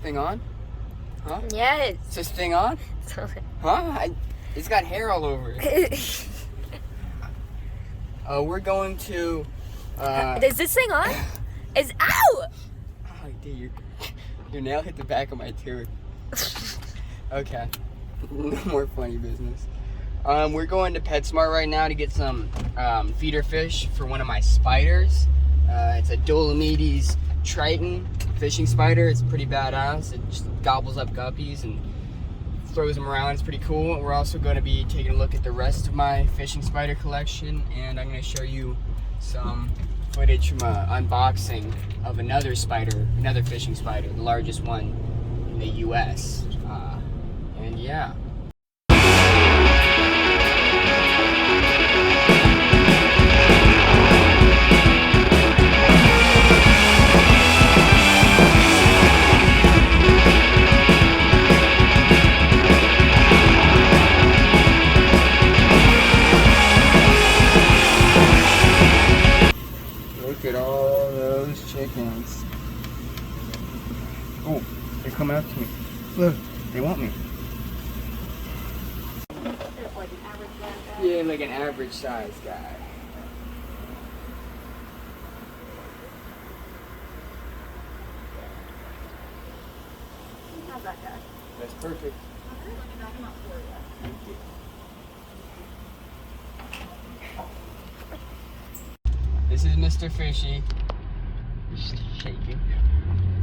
thing on? Huh? Yes. Is this thing on? Huh? It's got hair all over it. We're going to... Is this thing on? It's ow! Oh, dude, your nail hit the back of my tooth. Okay. No more funny business. We're going to PetSmart right now to get some feeder fish for one of my spiders. It's a Dolemedes triton fishing spider. It's pretty badass. It just gobbles up guppies and throws them around. It's pretty cool. We're also going to be taking a look at the rest of my fishing spider collection, and I'm going to show you some footage from an unboxing of another fishing spider, the largest one in the US. And yeah. Look at all those chickens. Oh, they're coming up to me. Look, they want me. Yeah, like an average size guy. How's that guy? That's perfect. Okay, let me knock him up for you. Thank you. This is Mr. Fishy. He's shaking.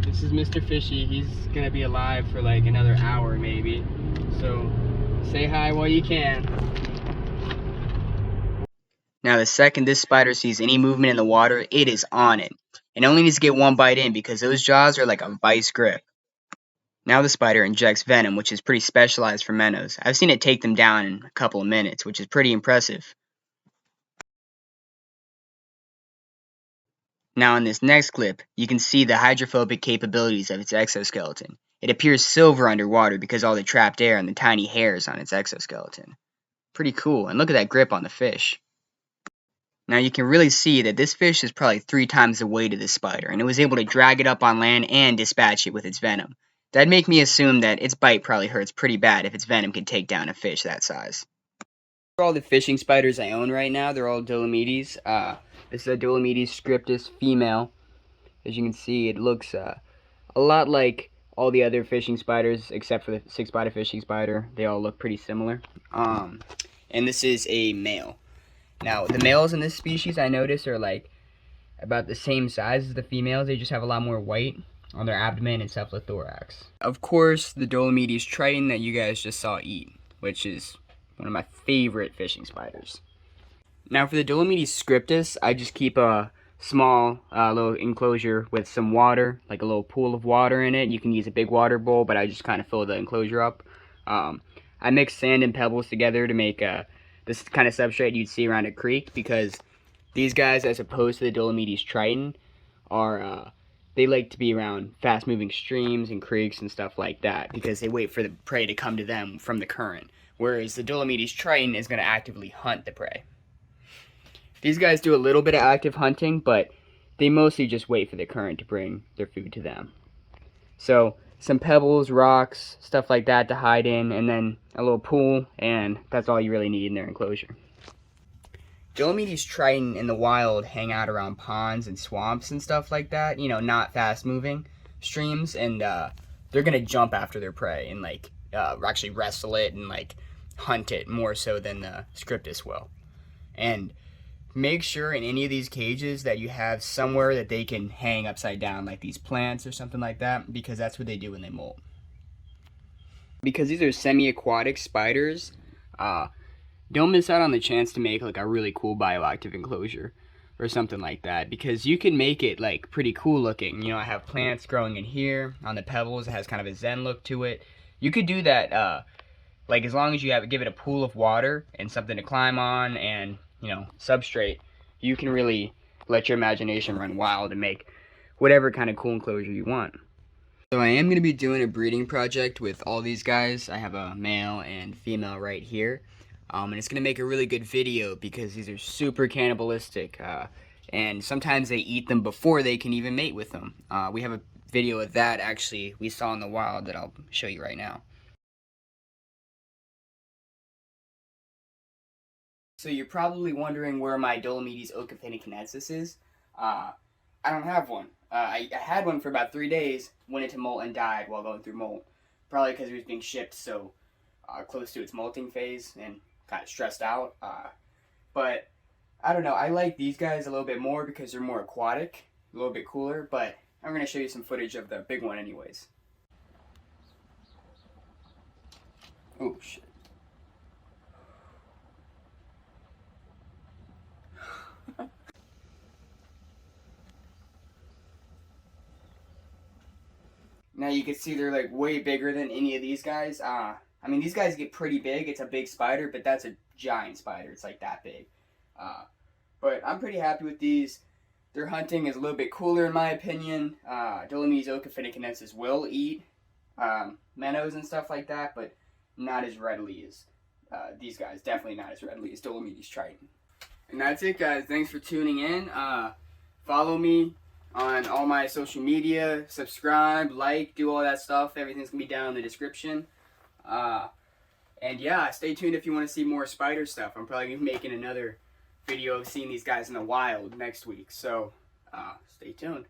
This is Mr. Fishy. He's gonna be alive for like another hour maybe. So say hi while you can. Now the second this spider sees any movement in the water, it is on it. It only needs to get one bite in because those jaws are like a vice grip. Now the spider injects venom, which is pretty specialized for minnows. I've seen it take them down in a couple of minutes, which is pretty impressive. Now in this next clip, you can see the hydrophobic capabilities of its exoskeleton. It appears silver underwater because of all the trapped air and the tiny hairs on its exoskeleton. Pretty cool, and look at that grip on the fish. Now you can really see that this fish is probably 3 times the weight of this spider, and it was able to drag it up on land and dispatch it with its venom. That'd make me assume that its bite probably hurts pretty bad if its venom can take down a fish that size. For all the fishing spiders I own right now, they're all Dolemedes. This is a Dolemedes scriptus female. As you can see, it looks a lot like all the other fishing spiders except for the 6-body fishing spider. They all look pretty similar. And this is a male. Now, the males in this species I notice are like about the same size as the females. They just have a lot more white on their abdomen and cephalothorax. Of course, the Dolemedes triton that you guys just saw eat, which is one of my favorite fishing spiders. Now for the Dolemedes scriptus, I just keep a small little enclosure with some water, like a little pool of water in it. You can use a big water bowl, but I just kind of fill the enclosure up. I mix sand and pebbles together to make this kind of substrate you'd see around a creek, because these guys, as opposed to the Dolemedes triton, are they like to be around fast-moving streams and creeks and stuff like that because they wait for the prey to come to them from the current, whereas the Dolemedes triton is going to actively hunt the prey. These guys do a little bit of active hunting, but they mostly just wait for the current to bring their food to them. So some pebbles, rocks, stuff like that to hide in, and then a little pool, and that's all you really need in their enclosure. Dolemedes triton in the wild hang out around ponds and swamps and stuff like that, you know, not fast-moving streams, and they're gonna jump after their prey and like actually wrestle it and like hunt it more so than the scriptus will. And make sure in any of these cages that you have somewhere that they can hang upside down, like these plants or something like that, because that's what they do when they molt. Because these are semi-aquatic spiders, don't miss out on the chance to make like a really cool bioactive enclosure or something like that, because you can make it like pretty cool looking. You know, I have plants growing in here on the pebbles. It has kind of a zen look to it. You could do that like as long as you give it a pool of water and something to climb on and, you know, substrate, you can really let your imagination run wild and make whatever kind of cool enclosure you want. So I am going to be doing a breeding project with all these guys. I have a male and female right here. And it's going to make a really good video because these are super cannibalistic. And sometimes they eat them before they can even mate with them. We have a video of that actually we saw in the wild that I'll show you right now. So you're probably wondering where my Dolemedes ocophennicanensis is. I don't have one. I had one for about 3 days, went into molt and died while going through molt. Probably because it was being shipped so close to its molting phase and kind of stressed out. But I don't know. I like these guys a little bit more because they're more aquatic, a little bit cooler. But I'm going to show you some footage of the big one anyways. Oh, shit. Now you can see they're like way bigger than any of these guys. I mean, these guys get pretty big. It's a big spider, but that's a giant spider. It's like that big. But I'm pretty happy with these. Their hunting is a little bit cooler in my opinion. Dolemedes ocophennicanensis will eat minnows and stuff like that, but not as readily as these guys. Definitely not as readily as Dolemedes triton. And that's it, guys. Thanks for tuning in. Follow me on all my social media. Subscribe, like, do all that stuff. Everything's going to be down in the description. And yeah, stay tuned if you want to see more spider stuff. I'm probably going to be making another video of seeing these guys in the wild next week. So, stay tuned.